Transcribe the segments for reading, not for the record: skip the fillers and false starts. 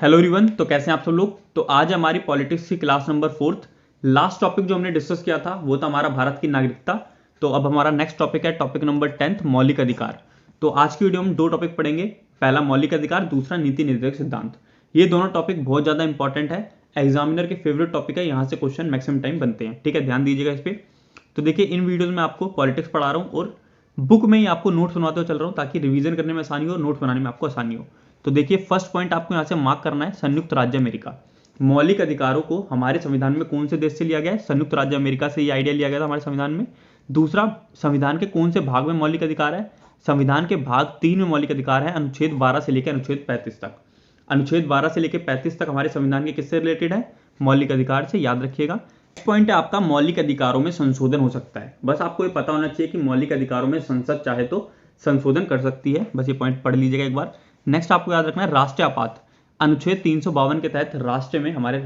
Hello everyone, तो कैसे हैं आप सब लोग। तो आज हमारी पॉलिटिक्स की class number 4th last topic जो हमने डिस्कस किया था वो था हमारा भारत की नागरिकता। तो अब हमारा नेक्स्ट टॉपिक है टॉपिक नंबर 10th मौलिक अधिकार। तो आज की वीडियो में दो टॉपिक पढ़ेंगे, पहला मौलिक अधिकार, दूसरा नीति निर्देशक सिद्धांत। ये दोनों टॉपिक बहुत ज़्यादा इंपॉर्टेंट है, एग्जामिनर के फेवरेट टॉपिक है, यहाँ से क्वेश्चन मैक्सिमम टाइम बनते हैं। ठीक है, ध्यान दीजिएगा इस पर। तो देखिए, इन वीडियोज़ में आपको पॉलिटिक्स पढ़ा रहा हूँ और बुक में ही आपको नोट्स बनाते हुए चल रहा हूँ ताकि रिवीजन करने में आसानी हो और नोट्स बनाने में आपको आसानी हो। तो देखिए, फर्स्ट पॉइंट आपको यहाँ से मार्क करना है, संयुक्त राज्य अमेरिका। मौलिक अधिकारों को हमारे संविधान में कौन से देश से लिया गया है? संयुक्त राज्य अमेरिका से ये आइडिया लिया गया था हमारे संविधान में। दूसरा, संविधान के कौन से भाग में मौलिक अधिकार है? संविधान के भाग 3 में मौलिक अधिकार है, अनुच्छेद 12 से लेकर अनुच्छेद 35 तक। अनुच्छेद 12 से लेकर 35 तक हमारे संविधान के किससे रिलेटेड है? मौलिक अधिकार से, याद रखिएगा। नेक्स्ट पॉइंट है आपका, मौलिक अधिकारों में संशोधन हो सकता है। बस आपको ये पता होना चाहिए कि मौलिक अधिकारों में संसद चाहे तो संशोधन कर सकती है, बस ये पॉइंट पढ़ लीजिएगा एक बार। नेक्स्ट आपको याद रखना है राष्ट्रीय आपात। अनुच्छेद 352 के तहत राष्ट्र में, हमारे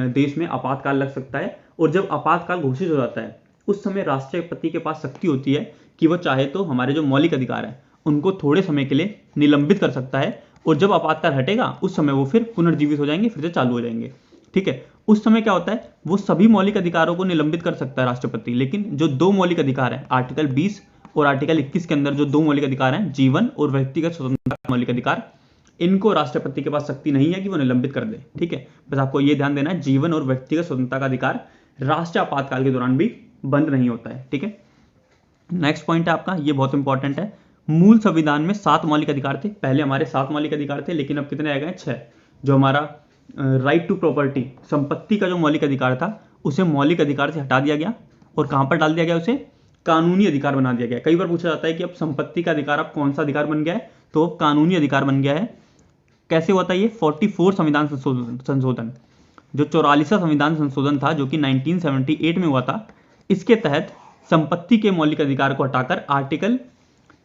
देश में आपातकाल लग सकता है, और जब आपातकाल घोषित हो जाता है उस समय राष्ट्रपति के पास शक्ति होती है कि वह चाहे तो हमारे जो मौलिक अधिकार है उनको थोड़े समय के लिए निलंबित कर सकता है, और जब आपातकाल हटेगा उस समय वो फिर पुनर्जीवित हो जाएंगे, फिर से चालू हो जाएंगे। ठीक है, उस समय क्या होता है, वो सभी मौलिक अधिकारों को निलंबित कर सकता है राष्ट्रपति, लेकिन जो दो मौलिक अधिकार हैं, आर्टिकल 20 और आर्टिकल 21 के अंदर जो दो मौलिक अधिकार हैं, जीवन और व्यक्तिगत स्वतंत्रता का मौलिक अधिकार, इनको राष्ट्रपति के पास शक्ति नहीं है कि वो निलंबित कर दे। ठीक है, बस आपको ये ध्यान देना है, जीवन और व्यक्तिगत स्वतंत्रता का अधिकार राष्ट्रीय आपातकाल के दौरान भी बंद नहीं होता है। ठीक है, नेक्स्ट पॉइंट है आपका, ये बहुत इंपॉर्टेंट है। मूल संविधान में 7 मौलिक अधिकार थे, पहले हमारे 7 मौलिक अधिकार थे, लेकिन अब कितने रह गए? 6। जो हमारा राइट टू प्रॉपर्टी, संपत्ति का जो मौलिक अधिकार था, उसे मौलिक अधिकार से हटा दिया गया और कहां पर डाल दिया गया? उसे कानूनी अधिकार बना दिया गया। कई बार पूछा जाता है कि अब संपत्ति का अधिकार अब कौन सा अधिकार बन गया है, तो अब कानूनी अधिकार बन गया है। कैसे होता है ये? 44 संविधान संशोधन, जो 44वां संविधान संशोधन था, जो कि 1978 में हुआ था, इसके तहत संपत्ति के मौलिक अधिकार को हटाकर आर्टिकल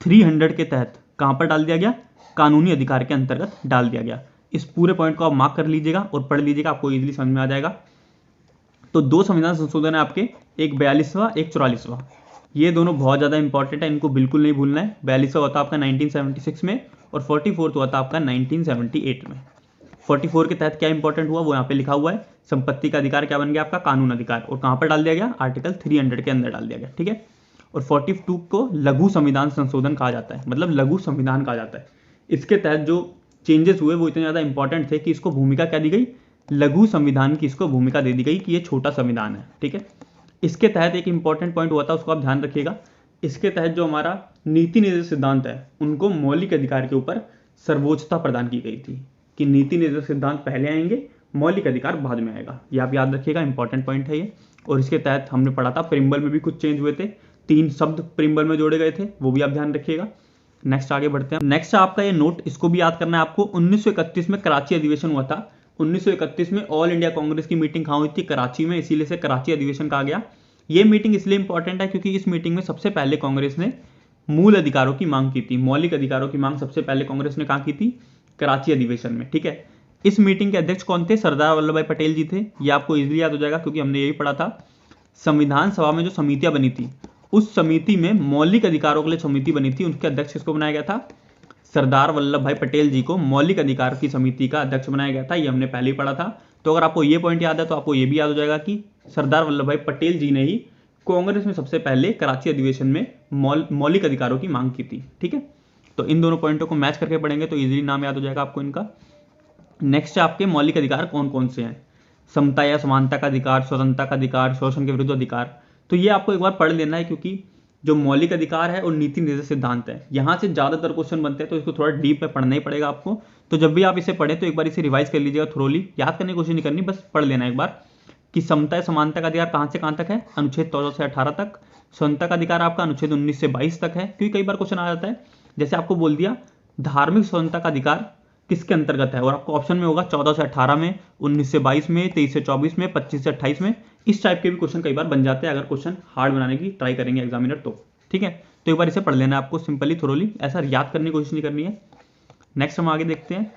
300 के तहत कहां पर डाल दिया गया? कानूनी अधिकार के अंतर्गत डाल दिया गया। इस पूरे पॉइंट को आप मार्क कर लीजिएगा और पढ़ लीजिएगा, आपको इजीली समझ में आ जाएगा। तो दो संविधान संशोधन है आपके, एक 42वां, एक 44वां। ये दोनों बहुत ज्यादा इंपॉर्टेंट है, इनको बिल्कुल नहीं भूलना है। 42वां होता आपका 1976 में और 44वां हुआ था आपका 1978 में। 44 के तहत क्या इंपॉर्टेंट हुआ वो यहाँ पे लिखा हुआ है, संपत्ति का अधिकार क्या बन गया आपका? कानून अधिकार, और कहां पर डाल दिया गया? आर्टिकल 300 के अंदर डाल दिया गया। ठीक है, और 42 को लघु संविधान संशोधन कहा जाता है, मतलब लघु संविधान कहा जाता है। इसके तहत जो चेंजेस हुए वो इतने ज्यादा इंपॉर्टेंट थे कि इसको भूमिका क्या दी गई? लघु संविधान की इसको भूमिका दे दी गई कि ये छोटा संविधान है। ठीक है, इसके तहत एक इंपॉर्टेंट पॉइंट हुआ था, उसको आप ध्यान रखिएगा। इसके तहत जो हमारा नीति निर्देशक सिद्धांत है, उनको मौलिक अधिकार के ऊपर सर्वोच्चता प्रदान की गई थी कि नीति निर्देशक सिद्धांत पहले आएंगे, मौलिक अधिकार बाद में आएगा। ये आप याद रखिएगा, इंपॉर्टेंट पॉइंट है ये। और इसके तहत हमने पढ़ा था प्रिम्बल में भी कुछ चेंज हुए थे, 3 शब्द प्रिम्बल में जोड़े गए थे, वो भी आप ध्यान रखिएगा। नेक्स्ट आगे बढ़ते हैं। नेक्स्ट आपका ये नोट, इसको भी याद करना है आपको। 1931 में कराची अधिवेशन हुआ था। 1931 में ऑल इंडिया कांग्रेस की मीटिंग कहाँ हुई थी? कराची में, इसीलिए से कराची अधिवेशन कहा गया। ये मीटिंग इसलिए इंपॉर्टेंट है क्योंकि इस मीटिंग में सबसे पहले कांग्रेस ने मूल अधिकारों की मांग की थी। मौलिक अधिकारों की मांग सबसे पहले कांग्रेस ने कहाँ की थी? कराची अधिवेशन में। ठीक है, इस मीटिंग के अध्यक्ष कौन थे? सरदार वल्लभ भाई पटेल जी थे। ये आपको इजीली याद हो जाएगा क्योंकि हमने यही पढ़ा था। संविधान सभा में जो समितियां बनी थी, उस समिति में मौलिक अधिकारों के लिए समिति बनी थी, उनके अध्यक्ष किसको बनाया गया था? सरदार वल्लभ भाई पटेल जी को मौलिक अधिकार की समिति का अध्यक्ष बनाया गया था। ये हमने पहले ही पढ़ा था। तो अगर आपको ये पॉइंट याद है तो आपको ये भी याद हो जाएगा कि सरदार वल्लभ भाई पटेल जी ने ही कांग्रेस में सबसे पहले कराची अधिवेशन में मौलिक अधिकारों की मांग की थी। ठीक है, तो इन दोनों पॉइंटों को मैच करके पढ़ेंगे तो इजीली नाम याद हो जाएगा आपको इनका। नेक्स्ट आपके मौलिक अधिकार कौन कौन से हैं? समता या समानता का अधिकार, स्वतंत्रता का अधिकार, शोषण के विरुद्ध अधिकार। तो ये आपको एक बार पढ़ लेना है क्योंकि जो मौलिक अधिकार है और नीति निर्देशक सिद्धांत है, यहाँ से ज्यादातर क्वेश्चन बनते हैं, तो इसको थोड़ा डीप में पढ़ना ही पड़ेगा आपको। तो जब भी आप इसे पढ़ें तो एक बार इसे रिवाइज कर लीजिएगा थोरोली, याद करने की कोशिश नहीं करनी, बस पढ़ लेना एक बार कि समता या समानता का अधिकार कहाँ से कहाँ तक है? अनुच्छेद 14 से 18 तक। स्वतंत्रता का अधिकार आपका अनुच्छेद 19 से 22 तक है, क्योंकि कई बार क्वेश्चन आ जाता है, जैसे आपको बोल दिया धार्मिक स्वतंत्रता का अधिकार किसके अंतर्गत है, और आपको ऑप्शन में होगा 14 से 18 में, 19 से 22 में, 23 से 24 में, 25 से 28 में। इस टाइप के भी क्वेश्चन कई बार बन जाते हैं अगर क्वेश्चन हार्ड बनाने की ट्राई करेंगे एग्जामिनर तो। ठीक है, तो एक बार इसे पढ़ लेना है आपको सिंपली थोरोली, ऐसा याद करने की कोशिश नहीं करनी है। नेक्स्ट हम आगे देखते हैं।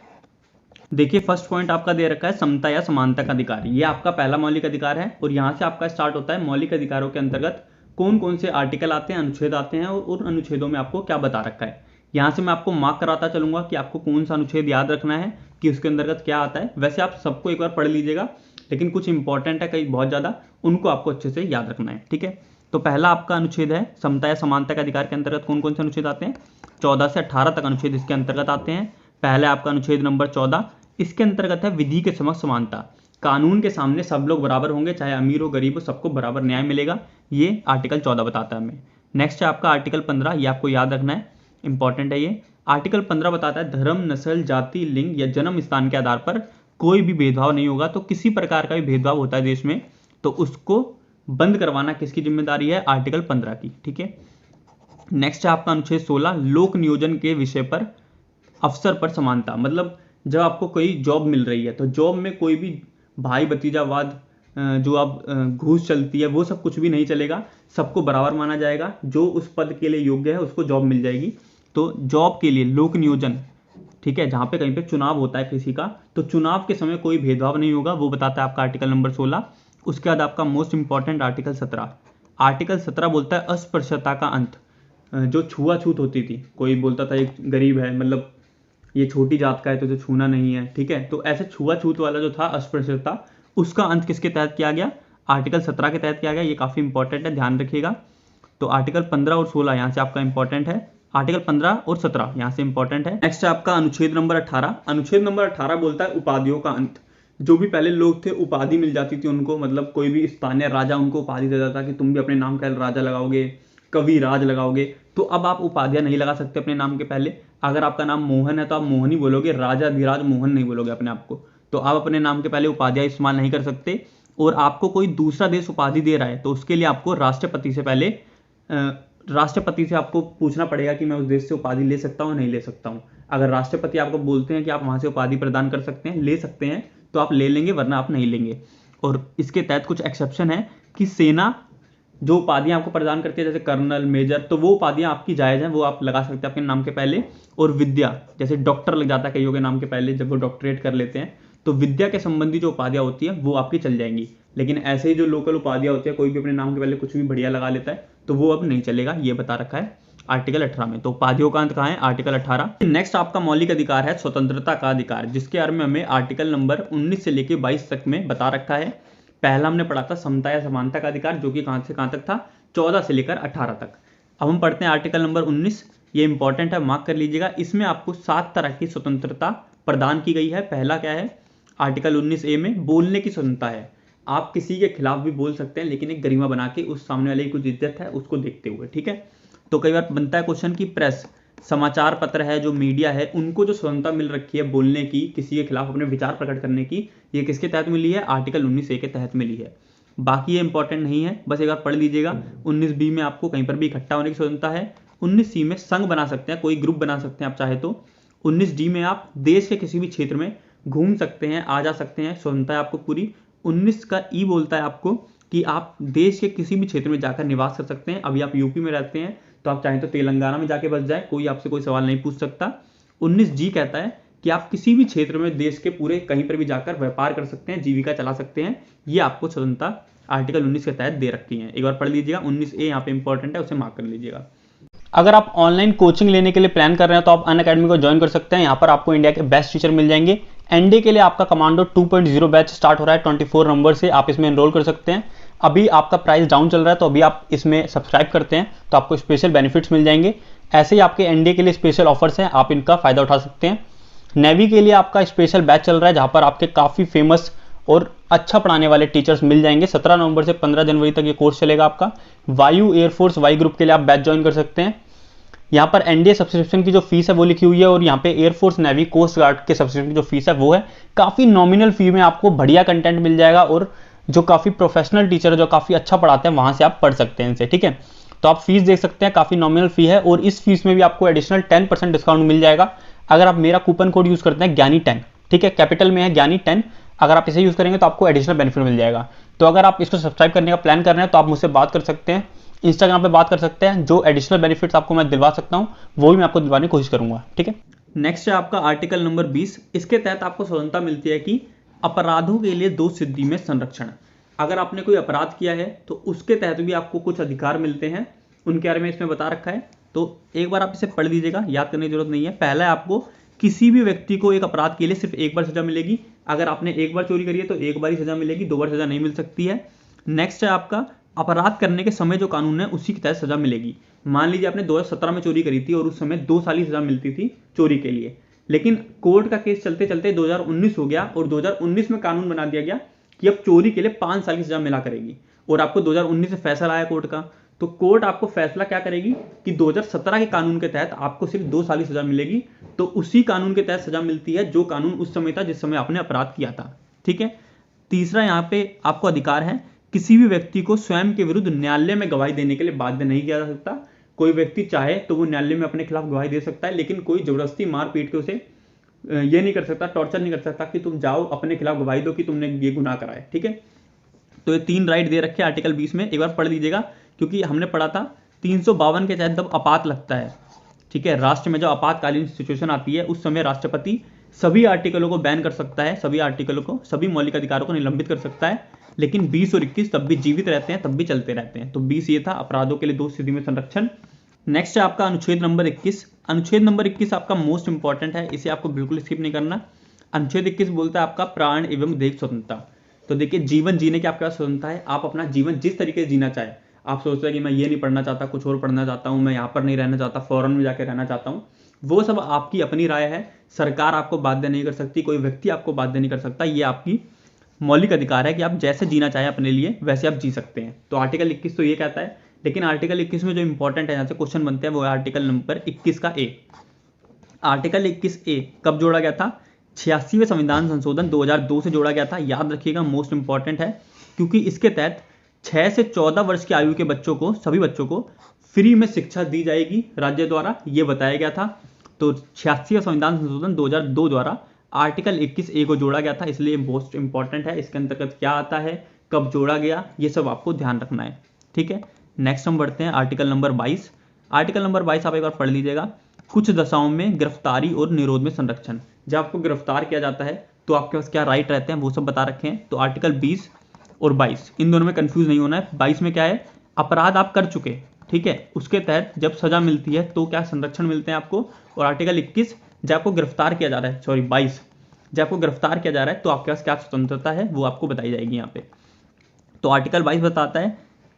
देखिए, फर्स्ट पॉइंट आपका दे रखा है समता या समानता का अधिकार। ये आपका पहला मौलिक अधिकार है और यहां से आपका स्टार्ट होता है मौलिक अधिकारों के अंतर्गत कौन कौन से आर्टिकल आते हैं, अनुच्छेद आते हैं, और उन अनुच्छेदों में आपको क्या बता रखा है। यहां से मैं आपको मार्क कराता चलूंगा कि आपको कौन सा अनुच्छेद याद रखना है, कि उसके अंतर्गत क्या आता है। वैसे आप सबको एक बार पढ़ लीजिएगा, लेकिन कुछ इंपॉर्टेंट है कई बहुत ज़्यादा, उनको आपको अच्छे से याद रखना है, ठीक है। तो पहला आपका अनुच्छेद है समता या समानता के अधिकार के अंतर्गत कौन कौन से अनुच्छेद आते हैं, 14 से 18 तक अनुच्छेद इसके अंतर्गत आते हैं। पहला आपका अनुच्छेद नंबर 14, इसके अंतर्गत है विधि के समक्ष समानता, कानून के सामने सब लोग बराबर होंगे, चाहे अमीर हो गरीब हो, सबको बराबर न्याय मिलेगा, ये आर्टिकल 14 बताता है हमें। नेक्स्ट है आपका आर्टिकल 15, ये आपको याद रखना है, इंपॉर्टेंट है ये। आर्टिकल 15 बताता है धर्म, नस्ल, जाति, लिंग या जन्म स्थान के आधार पर कोई भी भेदभाव नहीं होगा। तो किसी प्रकार का भी भेदभाव होता है देश में तो उसको बंद करवाना किसकी जिम्मेदारी है, आर्टिकल 15 की, ठीक है। नेक्स्ट है आपका अनुच्छेद 16, लोक नियोजन के विषय पर अवसर पर समानता, मतलब जब आपको कोई जॉब मिल रही है तो जॉब में कोई भी भाई भतीजावाद जो आप घूस चलती है वो सब कुछ भी नहीं चलेगा, सबको बराबर माना जाएगा, जो उस पद के लिए योग्य है उसको जॉब मिल जाएगी। तो जॉब के लिए लोक नियोजन, ठीक है, जहां पे कहीं पे चुनाव होता है किसी का, तो चुनाव के समय कोई भेदभाव नहीं होगा, वो बताता है आपका आर्टिकल नंबर 16। उसके बाद आपका मोस्ट इंपॉर्टेंट आर्टिकल 17, आर्टिकल 17 बोलता है अस्पृश्यता का अंत। जो छुआछूत होती थी, कोई बोलता था एक गरीब है, मतलब ये छोटी जात का है तो जो छूना नहीं है, ठीक है, तो ऐसे छुआछूत वाला जो था अस्पृश्यता, उसका अंत किसके तहत किया गया, आर्टिकल 17 के तहत किया गया। ये काफी इंपॉर्टेंट है, ध्यान रखिएगा। तो आर्टिकल 15 और 16 यहाँ से आपका इंपॉर्टेंट है, आर्टिकल 15 और 17 यहाँ से इंपॉर्टेंट है। नेक्स्ट है आपका अनुच्छेद नंबर 18, अनुच्छेद नंबर 18 बोलता है उपाधियों का अंत। जो भी पहले लोग थे उपाधि मिल जाती थी उनको, मतलब कोई भी स्थानीय राजा उनको उपाधि दे देता कि तुम भी अपने नाम का राजा लगाओगे, कवि राज लगाओगे, तो अब आप उपाधियां नहीं लगा सकते अपने नाम के पहले। अगर आपका नाम मोहन है तो आप मोहन ही बोलोगे, राजा धीराज मोहन नहीं बोलोगे अपने आप को। तो आप अपने नाम के पहले उपाधियां इस्तेमाल नहीं कर सकते। और आपको कोई दूसरा देश उपाधि दे रहा है तो उसके लिए आपको राष्ट्रपति से पहले राष्ट्रपति से आपको पूछना पड़ेगा कि मैं उस देश से उपाधि ले सकता हूँ नहीं ले सकता हूँ। अगर राष्ट्रपति आपको बोलते हैं कि आप वहां से उपाधि प्रदान कर सकते हैं, ले सकते हैं, तो आप ले लेंगे, वरना आप नहीं लेंगे। और इसके तहत कुछ एक्सेप्शन है कि सेना जो उपाधियां आपको प्रदान करती है जैसे कर्नल, मेजर, तो वो उपाधियां आपकी जायज हैं, वो आप लगा सकते हैं अपने नाम के पहले। और विद्या, जैसे डॉक्टर लग जाता है कईयों के नाम के पहले जब वो डॉक्टरेट कर लेते हैं, तो विद्या के संबंधी जो उपाधियां होती है वो आपकी चल जाएंगी। लेकिन ऐसे ही जो लोकल उपाधियां होती है, कोई भी अपने नाम के पहले कुछ भी बढ़िया लगा लेता है, तो वो अब नहीं चलेगा, ये बता रखा है आर्टिकल 18 में। तो उपाधियों का अंत कहाँ है, आर्टिकल 18। नेक्स्ट आपका मौलिक अधिकार है स्वतंत्रता का अधिकार, जिसके बारे में हमें आर्टिकल नंबर 19 से लेकर 22 तक में बता रखा है। पहला हमने पढ़ा था समता या समानता का अधिकार, जो कि कहां से कहां तक था, 14 से लेकर 18 तक। अब हम पढ़ते हैं आर्टिकल नंबर 19, ये इंपॉर्टेंट है, मार्क कर लीजिएगा। इसमें आपको 7 तरह की स्वतंत्रता प्रदान की गई है। पहला क्या है, आर्टिकल 19A में बोलने की स्वतंत्रता है। आप किसी के खिलाफ भी बोल सकते हैं, लेकिन एक गरिमा बना के, उस सामने वाले की कुछ इज्जत है उसको देखते हुए, ठीक है। तो कई बार बनता है क्वेश्चन की प्रेस, समाचार पत्र है, जो मीडिया है, उनको जो स्वतंत्रता मिल रखी है बोलने की, किसी के खिलाफ अपने विचार प्रकट करने की, ये किसके तहत मिली है, आर्टिकल 19A के तहत मिली है। बाकी ये इंपॉर्टेंट नहीं है, बस एक बार पढ़ लीजिएगा। 19B में आपको कहीं पर भी इकट्ठा होने की स्वतंत्रता है। 19C में संघ बना सकते हैं, कोई ग्रुप बना सकते हैं आप चाहे तो। 19D में आप देश के किसी भी क्षेत्र में घूम सकते हैं, आ जा सकते हैं, स्वतंत्रता है आपको पूरी। 19 का E बोलता है आपको कि आप देश के किसी भी क्षेत्र में जाकर निवास कर सकते हैं। अभी आप यूपी में रहते हैं तो आप चाहें तो तेलंगाना में जाके बस जाए, कोई आपसे कोई सवाल नहीं पूछ सकता। 19G कहता है कि आप किसी भी क्षेत्र में देश के पूरे कहीं पर भी जाकर व्यापार कर सकते हैं, जीविका चला सकते हैं। ये आपको स्वतंत्रता आर्टिकल 19 के तहत दे रखी है। एक बार पढ़ लीजिएगा, 19A यहाँ पे इंपॉर्टेंट है, उसे मार्क कर लीजिएगा। अगर आप ऑनलाइन कोचिंग लेने के लिए प्लान कर रहे हैं तो आप अनअकैडमी को ज्वाइन कर सकते हैं। यहाँ पर आपको इंडिया के बेस्ट टीचर मिल जाएंगे। एनडीए के लिए आपका कमांडो 2.0 बैच स्टार्ट हो रहा है 24 नवंबर से, आप इसमें एनरोल कर सकते हैं। अभी आपका प्राइस डाउन चल रहा है, तो अभी आप इसमें सब्सक्राइब करते हैं तो आपको स्पेशल बेनिफिट्स मिल जाएंगे। ऐसे ही आपके एनडीए के लिए स्पेशल ऑफर्स हैं, आप इनका फायदा उठा सकते हैं। नेवी के लिए आपका स्पेशल बैच चल रहा है, जहां पर आपके काफी फेमस और अच्छा पढ़ाने वाले टीचर्स मिल जाएंगे। 17 नवंबर से 15 जनवरी तक ये कोर्स चलेगा आपका। वायु एयरफोर्स वाई ग्रुप के लिए आप बैच ज्वाइन कर सकते हैं। यहाँ पर एनडीए सब्सक्रिप्शन की जो फीस है वो लिखी हुई है, और यहाँ पे एयरफोर्स, नेवी, कोस्ट गार्ड के सब्सक्रिप्शन की जो फीस है वो है। काफी नॉमिनल फी में आपको बढ़िया कंटेंट मिल जाएगा, और जो काफी प्रोफेशनल टीचर है जो काफी अच्छा पढ़ाते हैं वहां से आप पढ़ सकते हैं इनसे, ठीक है। तो आप फीस देख सकते हैं, काफी नॉमिनल फी है, और इस फीस में भी आपको एडिशनल 10% डिस्काउंट मिल जाएगा अगर आप मेरा कूपन कोड यूज करते हैं ज्ञानी 10, ठीक है, कैपिटल में है ज्ञानी 10। अगर आप इसे यूज करेंगे तो आपको एडिशनल बेनिफिट मिल जाएगा। तो अगर आप इसको सब्सक्राइब करने का प्लान कर रहे हैं तो आप मुझसे बात कर सकते हैं, इंस्टाग्राम पे बात कर सकते हैं। जो एडिशनल बेनिफिट्स आपको मैं दिलवा सकता हूं वो भी मैं आपको दिलवाने की कोशिश करूंगा, ठीक है। नेक्स्ट है आपका आर्टिकल नंबर 20। इसके तहत आपको स्वतंत्रता मिलती है कि अपराधों के लिए 2 सिद्धि में संरक्षण। अगर आपने कोई अपराध किया है तो उसके तहत भी आपको कुछ अधिकार मिलते हैं, उनके बारे में इसमें बता रखा है। तो एक बार आप इसे पढ़ लीजिएगा, याद करने की जरूरत नहीं है। पहला है आपको किसी भी व्यक्ति को एक अपराध के लिए सिर्फ एक बार सजा मिलेगी। अगर आपने एक बार चोरी करी है तो एक बार ही सजा मिलेगी, 2 बार सजा नहीं मिल सकती है। नेक्स्ट है आपका अपराध करने के समय जो कानून है उसी के तहत सजा मिलेगी। मान लीजिए आपने 2017 में चोरी करी थी और उस समय 2 साल की सजा मिलती थी चोरी के लिए, लेकिन कोर्ट का केस चलते चलते 2019 हो गया और 2019 में कानून बना दिया गया कि अब चोरी के लिए 5 साल की सजा मिला करेगी। और आपको 2019 से फैसला आया कोर्ट का, तो कोर्ट आपको फैसला क्या करेगी कि 2017 के कानून के तहत आपको सिर्फ 2 साल की सजा मिलेगी। तो उसी कानून के तहत सजा मिलती है जो कानून उस समय था जिस समय आपने अपराध किया था। ठीक है। तीसरा यहाँ पे आपको अधिकार है, किसी भी व्यक्ति को स्वयं के विरुद्ध न्यायालय में गवाही देने के लिए बाध्य नहीं किया जा सकता। कोई व्यक्ति चाहे तो वो न्यायालय में अपने खिलाफ गवाही दे सकता है, लेकिन कोई जबरदस्ती मार पीट के उसे ये नहीं कर सकता, टॉर्चर नहीं कर सकता कि तुम जाओ अपने खिलाफ गवाही दो कि तुमने ये गुनाह करा है। ठीक है। तो ये 3 राइट दे रखे आर्टिकल 20 में, एक बार पढ़ लीजिएगा, क्योंकि हमने पढ़ा था 352 के तहत जब आपात लगता है, ठीक है, राष्ट्र में जब आपातकालीन सिचुएशन आती है उस समय राष्ट्रपति सभी आर्टिकलों को बैन कर सकता है, सभी आर्टिकलों को, सभी मौलिक अधिकारों को निलंबित कर सकता है। लेकिन 20 और 21 तब भी जीवित रहते हैं, तब भी चलते रहते हैं। तो 20 ये था अपराधों के लिए 2 स्थिति में संरक्षण। नेक्स्ट है आपका अनुच्छेद नंबर 21। अनुच्छेद नंबर 21 आपका मोस्ट इंपॉर्टेंट है, इसे आपको बिल्कुल स्किप नहीं करना। अनुच्छेद 21 बोलता है आपका प्राण एवं देह स्वतंत्रता। तो देखिए, जीवन जीने की आपके पास स्वतंत्रता है, आप अपना जीवन जिस तरीके से जीना चाहे। आप सोचते हैं कि मैं ये नहीं पढ़ना चाहता, कुछ और पढ़ना चाहता हूँ, मैं यहाँ पर नहीं रहना चाहता, फॉरेन में जाकर रहना चाहता हूँ, वो सब आपकी अपनी राय है। सरकार आपको बाध्य नहीं कर सकती, कोई व्यक्ति आपको बाध्य नहीं कर सकता। ये आपकी मौलिक अधिकार है कि आप जैसे जीना चाहें अपने लिए वैसे आप जी सकते हैं। तो आर्टिकल 21 तो ये कहता है, लेकिन आर्टिकल 21 में जो इंपॉर्टेंट है, यहाँ से क्वेश्चन बनते हैं, वो है आर्टिकल नंबर 21 का ए। आर्टिकल 21A कब जोड़ा गया था? 86वें संविधान संशोधन 2002 से जोड़ा गया था। याद रखिएगा, मोस्ट इंपॉर्टेंट है, क्योंकि इसके तहत 6 से 14 वर्ष की आयु के बच्चों को, सभी बच्चों को फ्री में शिक्षा दी जाएगी राज्य द्वारा, ये बताया गया था। तो 86वां संविधान संशोधन 2002 द्वारा आर्टिकल 21A को जोड़ा गया था, इसलिए मोस्ट इंपॉर्टेंट है। इसके अंतर्गत क्या आता है, कब जोड़ा गया, ये सब आपको ध्यान रखना है। ठीक है। नेक्स्ट हम बढ़ते हैं आर्टिकल नंबर 22। आर्टिकल नंबर 22 आप एक बार पढ़ लीजिएगा। कुछ दशाओं में गिरफ्तारी और निरोध में संरक्षण। जब आपको गिरफ्तार किया जाता है तो आपके पास क्या राइट रहते हैं वो सब बता रखे हैं। तो आर्टिकल 20 और 22 इन दोनों में कंफ्यूज नहीं होना है। 22 में क्या है, अपराध आप कर चुके, ठीक है, उसके तहत जब सजा मिलती है तो क्या संरक्षण मिलते हैं आपको। और आर्टिकल 21 जब आपको गिरफ्तार किया जा रहा है, 22 जब आपको गिरफ्तार किया जा रहा है तो आपके पास क्या स्वतंत्रता है वो आपको बताई जाएगी यहाँ पे। तो आर्टिकल 22 बताता है,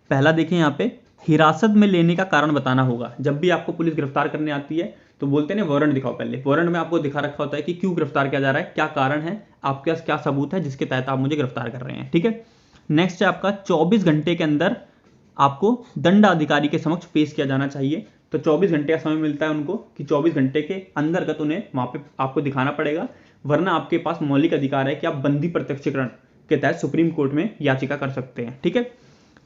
पहला देखिए यहाँ पे, हिरासत में लेने का कारण बताना होगा। जब भी आपको पुलिस गिरफ्तार करने आती है तो बोलते हैं ना वारंट दिखाओ। पहले वारंट में आपको दिखा रखा होता है कि क्यों गिरफ्तार किया जा रहा है, क्या कारण है, आपके पास क्या सबूत है जिसके तहत आप मुझे गिरफ्तार कर रहे हैं। ठीक है। नेक्स्ट है आपका 24 घंटे के अंदर आपको दंड अधिकारी के समक्ष पेश किया जाना चाहिए। तो 24 घंटे का समय मिलता है उनको कि 24 घंटे के अंतर्गत उन्हें वहां पे आपको दिखाना पड़ेगा, वरना आपके पास मौलिक अधिकार है कि आप बंदी प्रत्यक्षीकरण के तहत सुप्रीम कोर्ट में याचिका कर सकते हैं। ठीक है।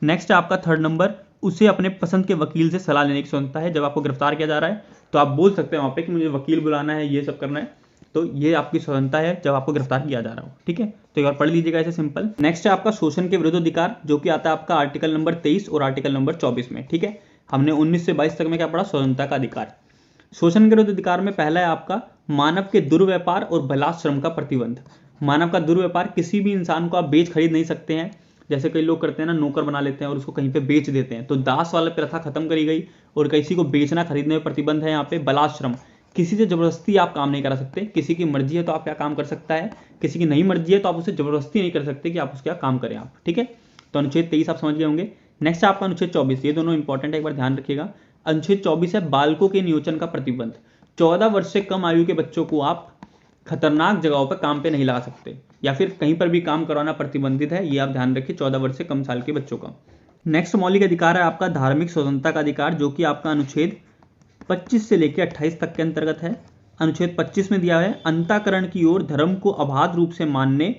नेक्स्ट है आपका 3rd नंबर, उसे अपने पसंद के वकील से सलाह लेने की स्वतंत्रता है। जब आपको गिरफ्तार किया जा रहा है तो आप बोल सकते हैं वहां पे कि मुझे वकील बुलाना है, ये सब करना है, तो ये आपकी स्वतंत्रता है जब आपको गिरफ्तार किया जा रहा हो। ठीक है। तो एक बार पढ़ लीजिएगा ऐसे सिंपल। नेक्स्ट है आपका शोषण के विरुद्ध अधिकार, जो कि आता है आपका आर्टिकल नंबर 23 और आर्टिकल नंबर 24 में। ठीक है। हमने 19 से 22 तक में क्या पढ़ा, स्वतंत्रता का अधिकार। शोषण के विरुद्ध अधिकार में पहला है आपका मानव के दुर्व्यापार और बलात्श्रम का प्रतिबंध। मानव का दुर्व्यापार, किसी भी इंसान को आप बेच खरीद नहीं सकते हैं। जैसे कई लोग करते हैं ना, नौकर बना लेते हैं और उसको कहीं पे बेच देते हैं। तो दास वाला प्रथा खत्म करी गई और किसी को बेचना खरीदने में प्रतिबंध है। यहाँ पे बलात्श्रम, किसी से जबरदस्ती आप काम नहीं करा सकते। किसी की मर्जी है तो आप क्या काम कर सकता है, किसी की नहीं मर्जी है तो आप उसे जबरदस्ती नहीं कर सकते कि आप उसका काम करें आप। ठीक है। तो अनुच्छेद 23 आप समझ गए होंगे। नेक्स्ट है आपका अनुच्छेद 24, ये दोनों इंपॉर्टेंट है, एक बार ध्यान रखिएगा। अनुच्छेद 24 है बालकों के नियोजन का प्रतिबंध। 14 वर्ष से कम आयु के बच्चों को आप खतरनाक जगहों पर काम पे नहीं लगा सकते, या फिर कहीं पर भी काम करवाना प्रतिबंधित है, ये आप ध्यान रखिए 14 वर्ष से कम साल के बच्चों का। नेक्स्ट मौलिक अधिकार है आपका धार्मिक स्वतंत्रता का अधिकार, जो कि आपका अनुच्छेद 25 से लेकर 28 तक के अंतर्गत है। अनुच्छेद 25 में दिया है अंतःकरण की ओर धर्म को अबाध रूप से मानने,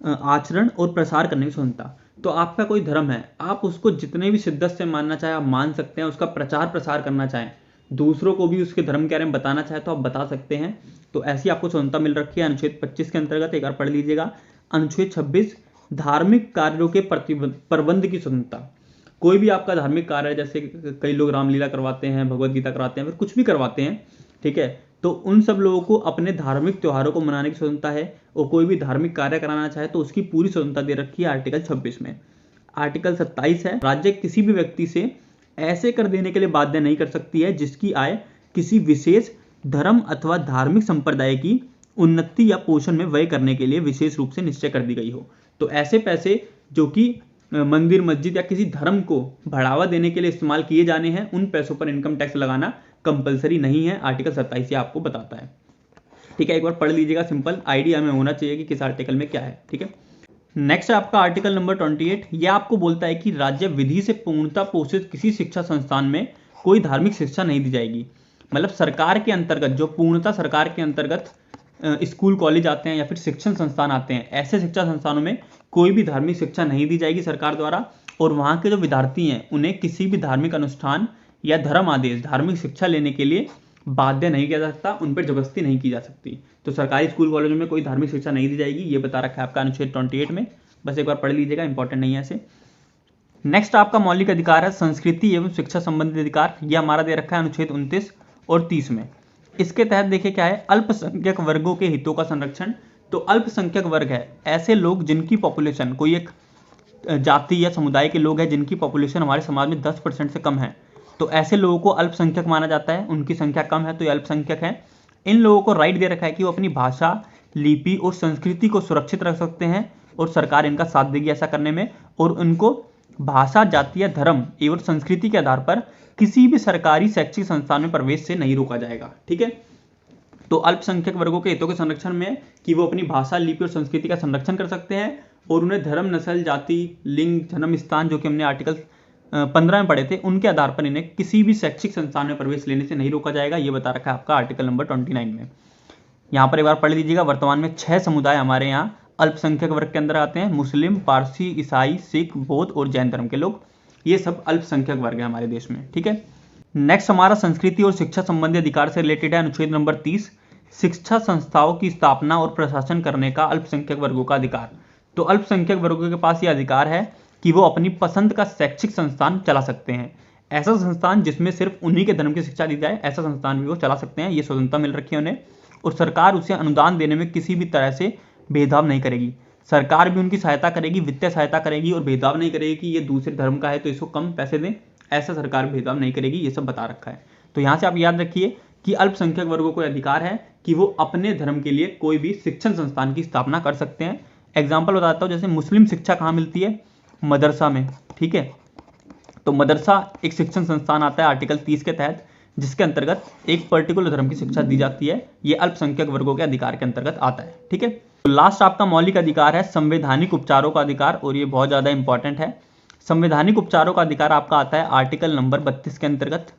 आचरण और प्रसार करने की स्वतंत्रता। तो आपका कोई धर्म है, आप उसको जितने भी शिद्दत से मानना चाहे आप मान सकते हैं, उसका प्रचार प्रसार करना चाहें, दूसरों को भी उसके धर्म के बारे में बताना चाहे तो आप बता सकते हैं। तो ऐसी आपको स्वतंत्रता मिल रखी है अनुच्छेद 25 के अंतर्गत, एक बार पढ़ लीजिएगा। अनुच्छेद 26 धार्मिक कार्यों के प्रबंध की स्वतंत्रता। कोई भी आपका धार्मिक कार्य है, जैसे कई लोग रामलीला करवाते हैं, भगवत गीता करवाते हैं, फिर कुछ भी करवाते हैं, ठीक है, तो उन सब लोगों को अपने धार्मिक त्योहारों को मनाने की स्वतंत्रता है। और कोई भी धार्मिक कार्य कराना चाहे तो उसकी पूरी स्वतंत्रता दे रखी है आर्टिकल 26 में। आर्टिकल 27 है, राज्य किसी भी व्यक्ति से ऐसे कर देने के लिए बाध्य नहीं कर सकती है जिसकी आय किसी विशेष धर्म अथवा धार्मिक संप्रदाय की उन्नति या पोषण में व्यय करने के लिए विशेष रूप से निश्चय कर दी गई हो। तो ऐसे पैसे जो कि मंदिर, मस्जिद या किसी धर्म को बढ़ावा देने के लिए इस्तेमाल किए जाने हैं, उन पैसों पर इनकम टैक्स लगाना कंपलसरी नहीं है। आर्टिकल 27 आपको बताता है। ठीक है, एक बार पढ़ लीजिएगा, सिंपल आइडिया में होना चाहिए कि किस आर्टिकल में क्या है। ठीक है, नेक्स्ट है आपका आर्टिकल नंबर 28। यह आपको बोलता है कि राज्य विधि से पूर्णता पोषित किसी शिक्षा संस्थान में कोई धार्मिक शिक्षा नहीं दी जाएगी। मतलब सरकार के अंतर्गत, जो पूर्णता सरकार के अंतर्गत स्कूल कॉलेज आते हैं या फिर शिक्षण संस्थान आते हैं, ऐसे शिक्षा संस्थानों में कोई भी धार्मिक शिक्षा नहीं दी जाएगी सरकार द्वारा। और वहाँ के जो विद्यार्थी हैं उन्हें किसी भी धार्मिक अनुष्ठान या धर्म आदेश, धार्मिक शिक्षा लेने के लिए बाध्य नहीं किया जा सकता, उन पर जबरदस्ती नहीं की जा सकती। तो सरकारी स्कूल कॉलेजों में कोई धार्मिक शिक्षा नहीं दी जाएगी, ये बता रखा है आपका अनुच्छेद 28 में। बस एक बार पढ़ लीजिएगा, इंपॉर्टेंट नहीं है ऐसे। नेक्स्ट आपका मौलिक अधिकार है संस्कृति एवं शिक्षा संबंधित अधिकार। यह हमारा दे रखा है अनुच्छेद 29 और 30 में। इसके तहत देखिए क्या है, अल्पसंख्यक वर्गों के हितों का संरक्षण। तो अल्पसंख्यक वर्ग है ऐसे लोग जिनकी पॉपुलेशन, कोई एक जाति या समुदाय के लोग हैं जिनकी पॉपुलेशन हमारे समाज में 10% से कम है, तो ऐसे लोगों को अल्पसंख्यक माना जाता है। उनकी संख्या कम है तो ये अल्पसंख्यक है। इन लोगों को राइट दे रखा है कि वो अपनी भाषा, लिपि और संस्कृति को सुरक्षित रख सकते हैं और सरकार इनका साथ देगी ऐसा करने में। और उनको भाषा, जाति या धर्म एवं संस्कृति के आधार पर किसी भी सरकारी शैक्षिक संस्थान में प्रवेश से नहीं रोका जाएगा। ठीक है, तो अल्पसंख्यक वर्गों के हितों के संरक्षण में कि वो अपनी भाषा, लिपि और संस्कृति का संरक्षण कर सकते हैं और उन्हें धर्म, नस्ल, जाति, लिंग, जन्म स्थान, जो कि हमने आर्टिकल 15 में पढ़े थे, उनके आधार पर इन्हें किसी भी शैक्षिक संस्थान में प्रवेश लेने से नहीं रोका जाएगा। ये बता रखा है आपका आर्टिकल नंबर 29 में। यहाँ पर एक बार पढ़ लीजिएगा। वर्तमान में 6 समुदाय हमारे यहाँ अल्पसंख्यक वर्ग के अंदर आते हैं: मुस्लिम, पारसी, ईसाई, सिख, बौद्ध और जैन धर्म के लोग। ये सब अल्पसंख्यक वर्ग है हमारे देश में। ठीक है, नेक्स्ट हमारा संस्कृति और शिक्षा संबंधी अधिकार से रिलेटेड है अनुच्छेद नंबर 30, शिक्षा संस्थाओं की स्थापना और प्रशासन करने का अल्पसंख्यक वर्गों का अधिकार। तो अल्पसंख्यक वर्गों के पास यह अधिकार है कि वो अपनी पसंद का शैक्षिक संस्थान चला सकते हैं। ऐसा संस्थान जिसमें सिर्फ उन्हीं के धर्म की शिक्षा दी जाए, ऐसा संस्थान भी वो चला सकते हैं। ये स्वतंत्रता मिल रखी है उन्हें और सरकार उसे अनुदान देने में किसी भी तरह से भेदभाव नहीं करेगी। सरकार भी उनकी सहायता करेगी, वित्तीय सहायता करेगी और भेदभाव नहीं करेगी कि ये दूसरे धर्म का है तो इसको कम पैसे दें, ऐसा सरकार भेदभाव नहीं करेगी। ये सब बता रखा है। तो यहाँ से आप याद रखिए कि अल्पसंख्यक वर्गों को अधिकार है कि वो अपने धर्म के लिए कोई भी शिक्षण संस्थान की स्थापना कर सकते हैं। एग्जाम्पल बताता हूँ, जैसे मुस्लिम शिक्षा कहाँ मिलती है? मदरसा में। ठीक है, तो मदरसा एक शिक्षण संस्थान आता है आर्टिकल 30 के तहत, जिसके अंतर्गत एक पर्टिकुलर धर्म की शिक्षा दी जाती है। ये अल्पसंख्यक वर्गों के अधिकार के अंतर्गत आता है। ठीक है, तो लास्ट आपका मौलिक अधिकार है संवैधानिक उपचारों का अधिकार, और ये बहुत ज्यादा इंपॉर्टेंट है। संवैधानिक उपचारों का अधिकार आपका आता है आर्टिकल नंबर 32 के अंतर्गत,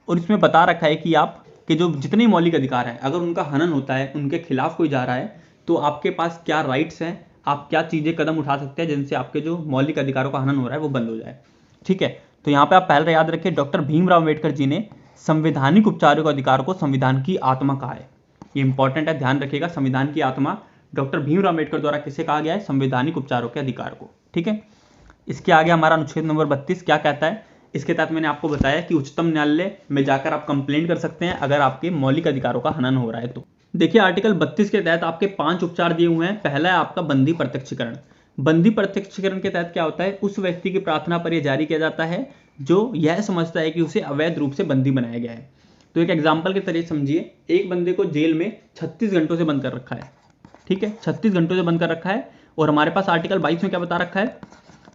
और इसमें बता रखा है कि आप के जो जितने मौलिक अधिकार हैं, अगर उनका हनन होता है, उनके खिलाफ कोई जा रहा है, तो आपके पास क्या राइट्स हैं, आप क्या चीजें कदम उठा सकते हैं जिनसे आपके जो मौलिक अधिकारों का हनन हो रहा है वो बंद हो जाए। ठीक है, तो यहाँ पे आप पहले याद रखिए, डॉक्टर भीमराव अम्बेडकर जी ने संवैधानिक उपचारों के अधिकार को संविधान की आत्मा कहा है। ये इंपॉर्टेंट है, ध्यान रखिएगा। संविधान की आत्मा डॉक्टर भीमराव अम्बेडकर द्वारा किसे कहा गया है? संवैधानिक उपचारों के अधिकार को। ठीक है, इसके आगे हमारा अनुच्छेद नंबर 32 क्या कहता है? इसके तहत मैंने आपको बताया कि उच्चतम न्यायालय में जाकर आप कंप्लेंट कर सकते हैं अगर आपके मौलिक अधिकारों का हनन हो रहा है तो। देखिए, आर्टिकल 32 के तहत आपके 5 उपचार दिए हुए हैं। पहला है आपका बंदी प्रत्यक्षीकरण। बंदी प्रत्यक्षीकरण के तहत क्या होता है? उस व्यक्ति की प्रार्थना पर यह जारी किया जाता है जो यह समझता है कि उसे अवैध रूप से बंदी बनाया गया है। तो एक एग्जाम्पल के तरीके समझिए, एक बंदे को जेल में 36 घंटों से बंद कर रखा है। ठीक है, 36 घंटों से बंद कर रखा है, और हमारे पास आर्टिकल 22 में क्या बता रखा है?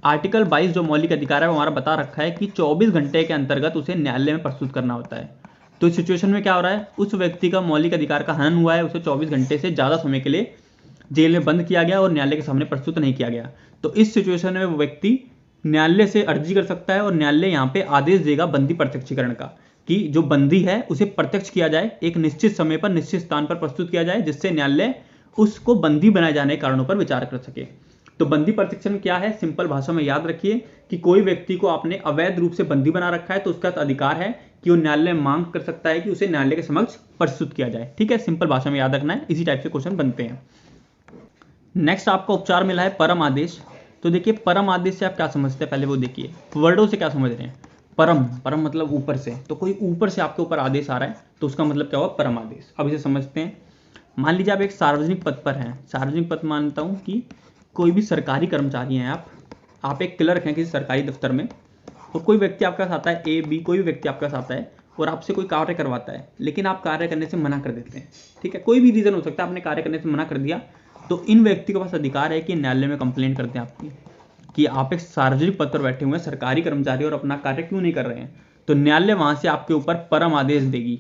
आर्टिकल 22 जो मौलिक अधिकार है वो हमारा बता रखा है कि 24 घंटे के अंतर्गत उसे न्यायालय में प्रस्तुत करना होता है। तो इस सिचुएशन में क्या हो रहा है? उस व्यक्ति का मौलिक अधिकार का हनन हुआ है, उसे 24 घंटे से ज्यादा समय के लिए जेल में बंद किया गया और न्यायालय के सामने प्रस्तुत नहीं किया गया। तो इस सिचुएशन में वो व्यक्ति न्यायालय से अर्जी कर सकता है और न्यायालय यहाँ पे आदेश देगा बंदी प्रत्यक्षीकरण का, कि जो बंदी है उसे प्रत्यक्ष किया जाए, एक निश्चित समय पर निश्चित स्थान पर प्रस्तुत किया जाए, जिससे न्यायालय उसको बंदी बनाए जाने के कारणों पर विचार कर सके। तो बंदी प्रत्यक्षीकरण क्या है? सिंपल भाषा में याद रखिए कि कोई व्यक्ति को आपने अवैध रूप से बंदी बना रखा है तो उसका अधिकार है कि वो न्यायालय में मांग कर सकता है कि उसे न्यायालय के समक्ष प्रस्तुत किया जाए। ठीक है, सिंपल भाषा में याद रखना है, इसी टाइप से क्वेश्चन बनते हैं। नेक्स्ट आपका उपचार मिला है परम आदेश। तो देखिए, परम आदेश से आप क्या समझते हैं, पहले वो देखिए, वर्डों से क्या समझ रहे हैं। परम, परम मतलब ऊपर से, तो कोई ऊपर से आपके ऊपर आदेश आ रहा है तो उसका मतलब क्या होगा? परम आदेश। अब इसे समझते हैं। मान लीजिए आप एक सार्वजनिक पद पर हैं। सार्वजनिक पद मानता हूं कि कोई भी सरकारी कर्मचारी हैं आप एक क्लर्क हैं किसी सरकारी दफ्तर में, और कोई व्यक्ति आपके पास आता है, ए बी कोई भी व्यक्ति आपके पास आता है और आपसे कोई कार्य करवाता है, लेकिन आप कार्य करने से मना कर देते हैं, ठीक है, कोई भी रीजन हो सकता है, आपने कार्य करने से मना कर दिया, तो इन व्यक्ति के पास अधिकार है कि न्यायालय में कंप्लेंट करते हैं आपकी कि आप एक सार्वजनिक पद पर बैठे हुए हैं, सरकारी कर्मचारी, और अपना कार्य क्यों नहीं कर रहे हैं। तो न्यायालय वहां से आपके ऊपर परम आदेश देगी।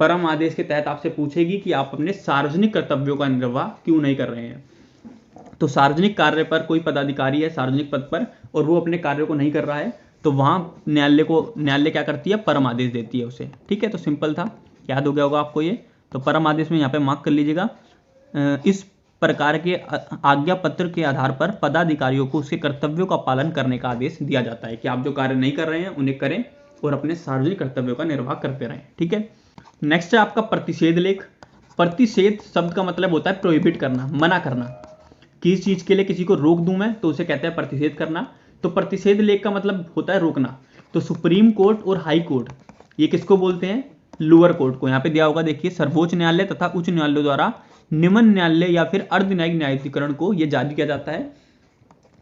परम आदेश के तहत आपसे पूछेगी कि आप अपने सार्वजनिक कर्तव्यों का निर्वाह क्यों नहीं कर रहे हैं। तो सार्वजनिक कार्य पर कोई पदाधिकारी है सार्वजनिक पद पर और वो अपने कार्य को नहीं कर रहा है, तो वहां न्यायालय क्या करती है, परम आदेश देती है उसे, ठीक है। तो सिंपल था, याद हो गया होगा आपको ये। तो परम आदेश में यहाँ पे मार्क कर लीजिएगा। इस प्रकार के आज्ञा पत्र के आधार पर पदाधिकारियों को उसके कर्तव्यों का पालन करने का आदेश दिया जाता है कि आप जो कार्य नहीं कर रहे हैं उन्हें करें और अपने सार्वजनिक कर्तव्यों का निर्वाह करते रहें, ठीक है। नेक्स्ट है आपका प्रतिषेध लेख। प्रतिषेध शब्द का मतलब होता है प्रोहिबिट करना, मना करना। किसी चीज के लिए किसी को रोक दूं मैं तो उसे कहते हैं प्रतिषेध करना। तो प्रतिषेध लेख का मतलब होता है रोकना। तो सुप्रीम कोर्ट और हाई कोर्ट ये किसको बोलते हैं, लोअर कोर्ट को। यहाँ पे दिया होगा देखिए, सर्वोच्च न्यायालय तथा उच्च न्यायालय द्वारा निम्न न्यायालय या फिर अर्ध न्यायिक न्यायाधिकरण को यह जारी किया जाता है।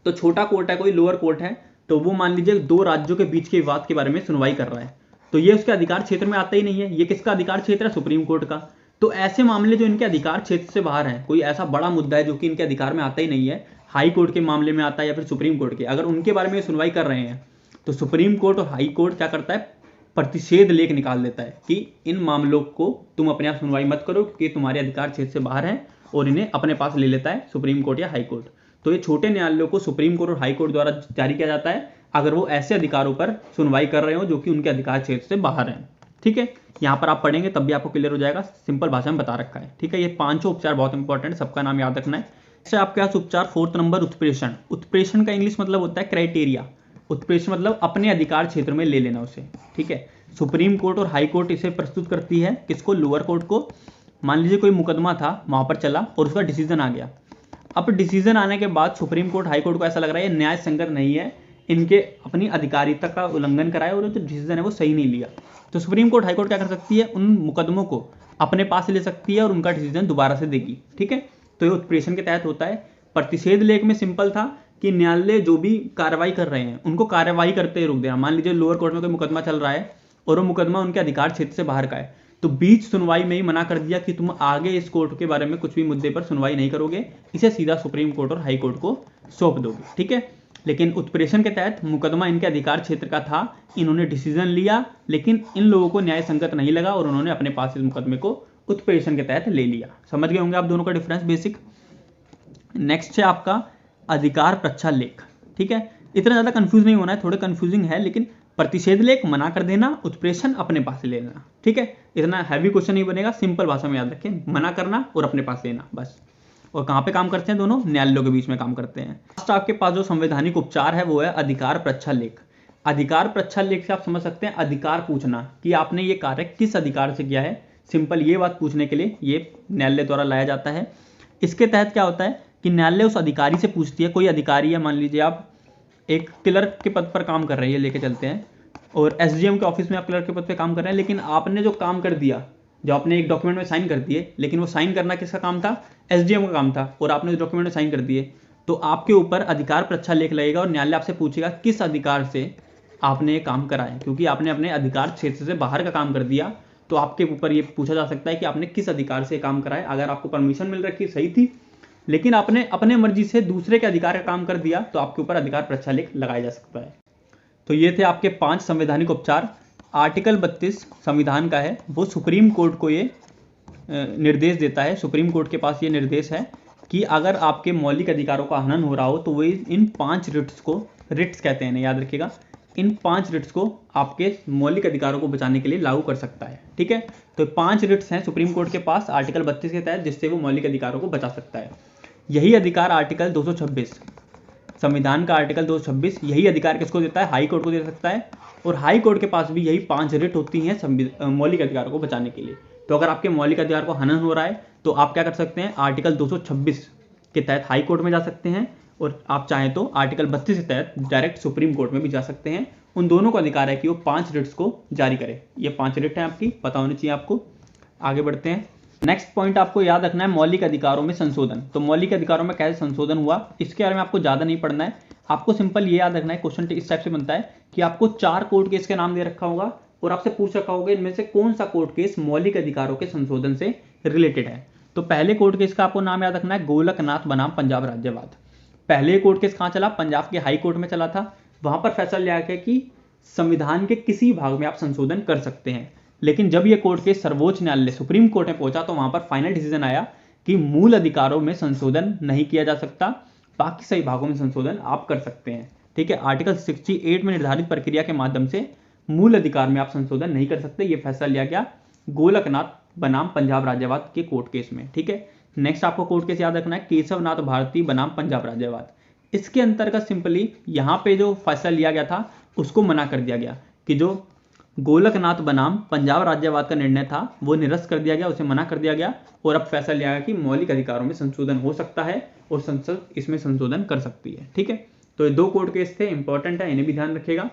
तो छोटा कोर्ट है कोई, लोअर कोर्ट है, तो वो मान लीजिए दो राज्यों के बीच के विवाद के बारे में सुनवाई कर रहा है, तो ये उसके अधिकार क्षेत्र में आता ही नहीं है। ये किसका अधिकार क्षेत्र है, सुप्रीम कोर्ट का। तो ऐसे मामले जो इनके अधिकार क्षेत्र से बाहर हैं, कोई ऐसा बड़ा मुद्दा है जो कि इनके अधिकार में आता ही नहीं है, हाई कोर्ट के मामले में आता है या फिर सुप्रीम कोर्ट के, अगर उनके बारे में सुनवाई कर रहे हैं तो सुप्रीम कोर्ट और हाई कोर्ट क्या करता है, प्रतिषेध लेख निकाल देता है कि इन मामलों को तुम अपने आप सुनवाई मत करो क्योंकि तुम्हारे अधिकार क्षेत्र से बाहर हैं, और इन्हें अपने पास ले लेता है सुप्रीम कोर्ट या हाई कोर्ट। तो ये छोटे न्यायालयों को सुप्रीम कोर्ट और हाई कोर्ट द्वारा जारी किया जाता है अगर वो ऐसे अधिकारों पर सुनवाई कर रहे हो जो कि उनके अधिकार क्षेत्र से बाहर हैं, ठीक है। यहाँ पर आप पढ़ेंगे तब भी आपको क्लियर हो जाएगा, सिंपल भाषा में बता रखा है, ठीक है। ये पांचों उपचार बहुत इंपॉर्टेंट है, सबका नाम याद रखना है। इससे आपके पास उपचार 4 नंबर उत्प्रेषण। उत्प्रेषण का इंग्लिश मतलब होता है क्राइटेरिया। उत्प्रेषण मतलब अपने अधिकार क्षेत्र में ले लेना उसे, ठीक है। सुप्रीम कोर्ट और हाई कोर्ट इसे प्रस्तुत करती है किसको, लोअर कोर्ट को। मान लीजिए कोई मुकदमा था वहां पर चला और उसका डिसीजन आ गया। अब डिसीजन आने के बाद सुप्रीम कोर्ट हाई कोर्ट को ऐसा लग रहा है ये न्याय संगत नहीं है, इनके अपनी अधिकारिता का उल्लंघन कराए और जो डिसीजन है वो सही नहीं लिया, तो सुप्रीम कोर्ट हाई कोर्ट क्या कर सकती है, उन मुकदमों को अपने पास ले सकती है और उनका डिसीजन दोबारा से देगी, ठीक है। तो ये उत्प्रेषण के तहत होता है। प्रतिषेध लेख में सिंपल था कि न्यायालय जो भी कार्रवाई कर रहे हैं उनको कार्रवाई करते ही रोक देना। मान लीजिए लोअर कोर्ट में कोई मुकदमा चल रहा है और वो मुकदमा उनके अधिकार क्षेत्र से बाहर का है, तो बीच सुनवाई में ही मना कर दिया कि तुम आगे इस कोर्ट के बारे में कुछ भी मुद्दे पर सुनवाई नहीं करोगे, इसे सीधा सुप्रीम कोर्ट और हाई कोर्ट को सौंप दोगे, ठीक है। लेकिन उत्प्रेषण के तहत मुकदमा इनके अधिकार क्षेत्र का था, इन्होंने डिसीजन लिया लेकिन इन लोगों को न्याय संगत नहीं लगा और उन्होंने अपने पास इस मुकदमे को उत्प्रेषण के तहत ले लिया। समझ गए होंगे आप दोनों का डिफरेंस बेसिक। नेक्स्ट है आपका अधिकार प्रच्छालेख, ठीक है। इतना ज्यादा कंफ्यूज नहीं होना है, थोड़े कंफ्यूजिंग है, लेकिन प्रतिषेध लेख मना कर देना, उत्प्रेषण अपने पास ले लेना, ठीक है। इतना हैवी क्वेश्चन नहीं बनेगा, सिंपल भाषा में याद रखें, मना करना और अपने पास लेना बस। और कहाँ पे काम करते हैं दोनों, न्यायालयों के बीच में काम करते हैं। लास्ट आपके पास जो संवैधानिक उपचार है वो है अधिकार प्रच्छालेख। अधिकार प्रच्छालेख से आप समझ सकते हैं अधिकार पूछना कि आपने ये कार्य किस अधिकार से किया है। सिंपल ये बात पूछने के लिए ये न्यायालय द्वारा लाया जाता है। इसके तहत क्या होता है कि न्यायालय उस अधिकारी से पूछती है, कोई अधिकारी है, मान लीजिए आप एक क्लर्क के पद पर काम कर रहे हैं, लेके चलते हैं, और एसडीएम के ऑफिस में आप क्लर्क के पद पर काम कर रहे हैं, लेकिन आपने जो काम कर दिया, जो आपने एक डॉक्यूमेंट में साइन कर दिए, लेकिन वो साइन करना किसका काम था, एसडीएम का काम था, और आपने उस डॉक्यूमेंट में साइन कर दिए, तो आपके ऊपर अधिकार प्रच्छालेख लगेगा और न्यायालय आपसे पूछेगा किस अधिकार से आपने ये काम करा है। क्योंकि आपने अपने अधिकार क्षेत्र से बाहर का काम कर दिया, तो आपके ऊपर ये पूछा जा सकता है कि आपने किस अधिकार से काम करा है। अगर आपको परमिशन मिल रखी सही थी, लेकिन आपने अपने मर्जी से दूसरे के अधिकार का काम कर दिया, तो आपके ऊपर अधिकार प्रच्छालेख लगाया जा सकता है। तो ये थे आपके 5 संवैधानिक उपचार। आर्टिकल 32 संविधान का है, वो सुप्रीम कोर्ट को ये निर्देश देता है, सुप्रीम कोर्ट के पास ये निर्देश है कि अगर आपके मौलिक अधिकारों का हनन हो रहा हो तो वो इन 5 रिट्स को, रिट्स कहते हैं, याद रखिएगा, इन 5 रिट्स को आपके मौलिक अधिकारों को बचाने के लिए लागू कर सकता है, ठीक है। तो 5 रिट्स हैं सुप्रीम कोर्ट के पास आर्टिकल 32 के तहत, जिससे वो मौलिक अधिकारों को बचा सकता है। यही अधिकार आर्टिकल 226 संविधान का आर्टिकल 226 यही अधिकार किसको देता है, हाई कोर्ट को दे सकता है, और हाई कोर्ट के पास भी यही 5 रिट होती हैं मौलिक अधिकारों को बचाने के लिए। तो अगर आपके मौलिक अधिकार को हनन हो रहा है तो आप क्या कर सकते हैं, आर्टिकल 226 के तहत हाई कोर्ट में जा सकते हैं, और आप चाहें तो आर्टिकल 32 के तहत डायरेक्ट सुप्रीम कोर्ट में भी जा सकते हैं। उन दोनों को अधिकार है कि वो 5 रिट्स को जारी करे। ये 5 रिट हैं आपकी, पता होनी चाहिए आपको। आगे बढ़ते हैं। नेक्स्ट पॉइंट आपको याद रखना है मौलिक अधिकारों में संशोधन। तो मौलिक अधिकारों में कैसे संशोधन हुआ, इसके बारे में आपको ज्यादा नहीं पढ़ना है, आपको सिंपल ये याद रखना है। क्वेश्चन इस टाइप से बनता है कि आपको 4 कोर्ट केस का नाम दे रखा होगा, और आपसे पूछ रखा होगा इनमें से कौन सा कोर्ट केस मौलिक अधिकारों के संशोधन से रिलेटेड है। तो पहले कोर्ट केस का आपको नाम याद रखना है, गोलकनाथ बनाम पंजाब राज्यवाद। पहले कोर्ट केस कहां चला? पंजाब के हाई कोर्ट में चला था। वहां पर फैसला लिया गया कि संविधान के किसी भाग में आप संशोधन कर सकते हैं। लेकिन जब यह कोर्ट केस सर्वोच्च न्यायालय सुप्रीम कोर्ट में पहुंचा तो वहां पर फाइनल डिसीजन आया कि मूल अधिकारों में संशोधन नहीं किया जा सकता, बाकी सभी भागों में संशोधन आप कर सकते हैं। ठीक है, आर्टिकल 68 में निर्धारित प्रक्रिया के माध्यम से मूल अधिकार में आप संशोधन नहीं कर सकते। यह फैसला लिया गया गोलकनाथ बनाम पंजाब राज्यवाद के कोर्ट केस में। ठीक है, नेक्स्ट आपको कोर्ट केस याद रखना है, केशवनाथ भारती बनाम पंजाब राज्यवाद। इसके अंतर्गत सिंपली यहां पे जो फैसला लिया गया था उसको मना कर दिया गया कि जो गोलकनाथ बनाम पंजाब राज्यवाद का निर्णय था वो निरस्त कर दिया गया, उसे मना कर दिया गया और अब फैसला लिया गया कि मौलिक अधिकारों में संशोधन हो सकता है और संसद इसमें संशोधन कर सकती है। ठीक है, तो ये दो कोर्ट केस थे, इंपॉर्टेंट है, इन्हें भी ध्यान रखिएगा।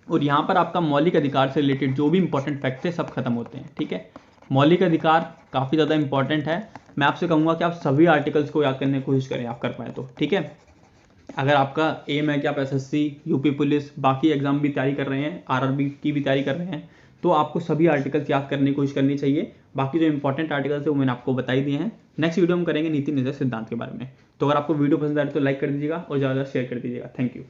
और यहां पर आपका मौलिक अधिकार से रिलेटेड जो भी इंपॉर्टेंट फैक्ट थे सब खत्म होते हैं। ठीक है, मौलिक अधिकार काफी ज्यादा इंपॉर्टेंट है। मैं आपसे कहूंगा कि आप सभी आर्टिकल्स को याद करने की कोशिश करें, आप कर पाए तो। ठीक है, अगर आपका एम है कि आप एसएससी, यूपी पुलिस, बाकी एग्जाम भी तैयारी कर रहे हैं, आरआरबी की भी तैयारी कर रहे हैं, तो आपको सभी आर्टिकल्स याद करने की कोशिश करनी चाहिए। बाकी जो इंपॉर्टेंट आर्टिकल्स है वो मैंने आपको बता ही दिए हैं। नेक्स्ट वीडियो हम करेंगे नीति निर्देश सिद्धांत के बारे में। तो अगर आपको वीडियो पसंद आ रही है तो लाइक कर दीजिएगा और ज़्यादा शेयर कर दीजिएगा। Thank you.